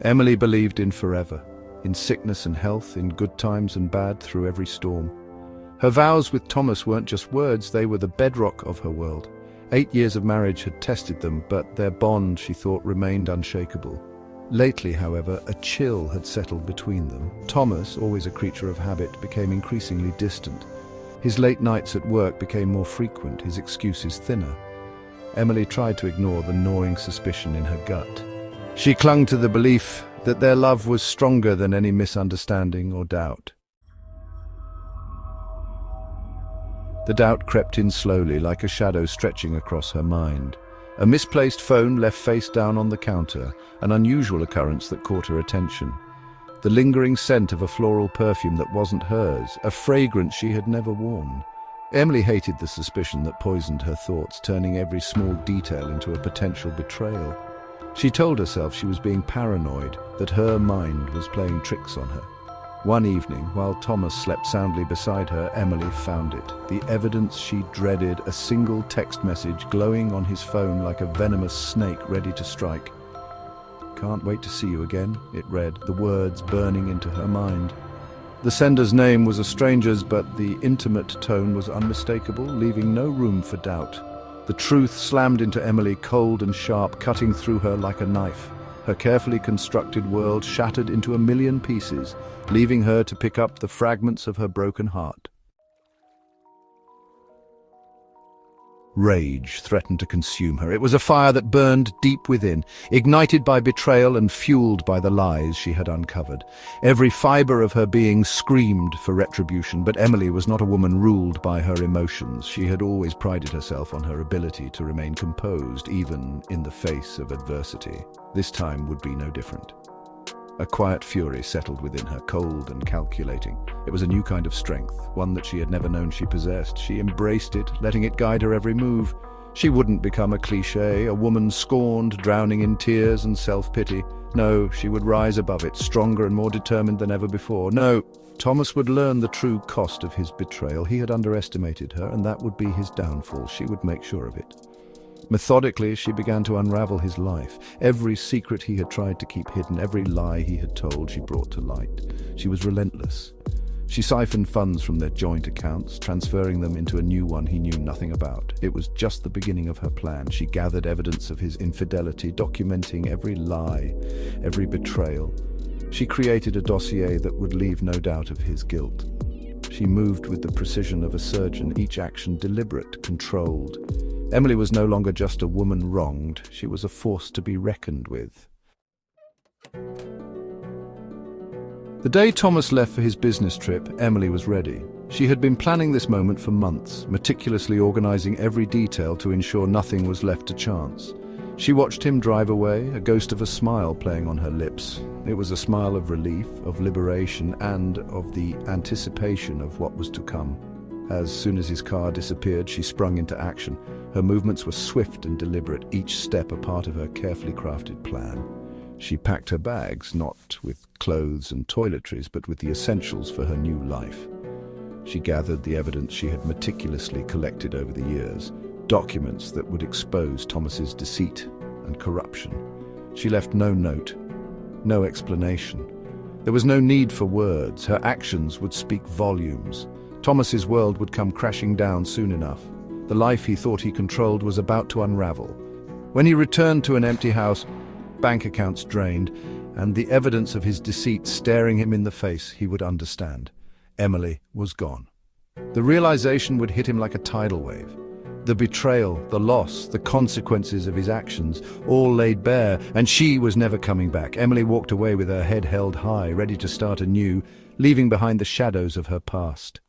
Emily believed in forever, in sickness and health, in good times and bad, through every storm. Her vows with Thomas weren't just words, they were the bedrock of her world. 8 years of marriage had tested them, but their bond, she thought, remained unshakable. Lately, however, a chill had settled between them. Thomas, always a creature of habit, became increasingly distant. His late nights at work became more frequent, his excuses thinner. Emily tried to ignore the gnawing suspicion in her gut. She clung to the belief that their love was stronger than any misunderstanding or doubt. The doubt crept in slowly, like a shadow stretching across her mind. A misplaced phone left face down on the counter, an unusual occurrence that caught her attention. The lingering scent of a floral perfume that wasn't hers, a fragrance she had never worn. Emily hated the suspicion that poisoned her thoughts, turning every small detail into a potential betrayal. She told herself she was being paranoid, that her mind was playing tricks on her. One evening, while Thomas slept soundly beside her, Emily found it. The evidence she dreaded, a single text message glowing on his phone like a venomous snake ready to strike. "Can't wait to see you again," it read, the words burning into her mind. The sender's name was a stranger's, but the intimate tone was unmistakable, leaving no room for doubt. The truth slammed into Emily, cold and sharp, cutting through her like a knife. Her carefully constructed world shattered into a million pieces, leaving her to pick up the fragments of her broken heart. Rage threatened to consume her. It was a fire that burned deep within, ignited by betrayal and fueled by the lies she had uncovered. Every fiber of her being screamed for retribution, but Emily was not a woman ruled by her emotions. She had always prided herself on her ability to remain composed, even in the face of adversity. This time would be no different. A quiet fury settled within her, cold and calculating. It was a new kind of strength, one that she had never known she possessed. She embraced it, letting it guide her every move. She wouldn't become a cliché, a woman scorned, drowning in tears and self-pity. No, she would rise above it, stronger and more determined than ever before. No, Thomas would learn the true cost of his betrayal. He had underestimated her, and that would be his downfall. She would make sure of it. Methodically, she began to unravel his life. Every secret he had tried to keep hidden, every lie he had told, she brought to light. She was relentless. She siphoned funds from their joint accounts, transferring them into a new one he knew nothing about. It was just the beginning of her plan. She gathered evidence of his infidelity, documenting every lie, every betrayal. She created a dossier that would leave no doubt of his guilt. She moved with the precision of a surgeon, each action deliberate, controlled. Emily was no longer just a woman wronged, she was a force to be reckoned with. The day Thomas left for his business trip, Emily was ready. She had been planning this moment for months, meticulously organizing every detail to ensure nothing was left to chance. She watched him drive away, a ghost of a smile playing on her lips. It was a smile of relief, of liberation, and of the anticipation of what was to come. As soon as his car disappeared, she sprung into action. Her movements were swift and deliberate, each step a part of her carefully crafted plan. She packed her bags, not with clothes and toiletries, but with the essentials for her new life. She gathered the evidence she had meticulously collected over the years, documents that would expose Thomas's deceit and corruption. She left no note, no explanation. There was no need for words. Her actions would speak volumes. Thomas's world would come crashing down soon enough. The life he thought he controlled was about to unravel. When he returned to an empty house, bank accounts drained, and the evidence of his deceit staring him in the face, he would understand. Emily was gone. The realization would hit him like a tidal wave. The betrayal, the loss, the consequences of his actions, all laid bare, and she was never coming back. Emily walked away with her head held high, ready to start anew, leaving behind the shadows of her past.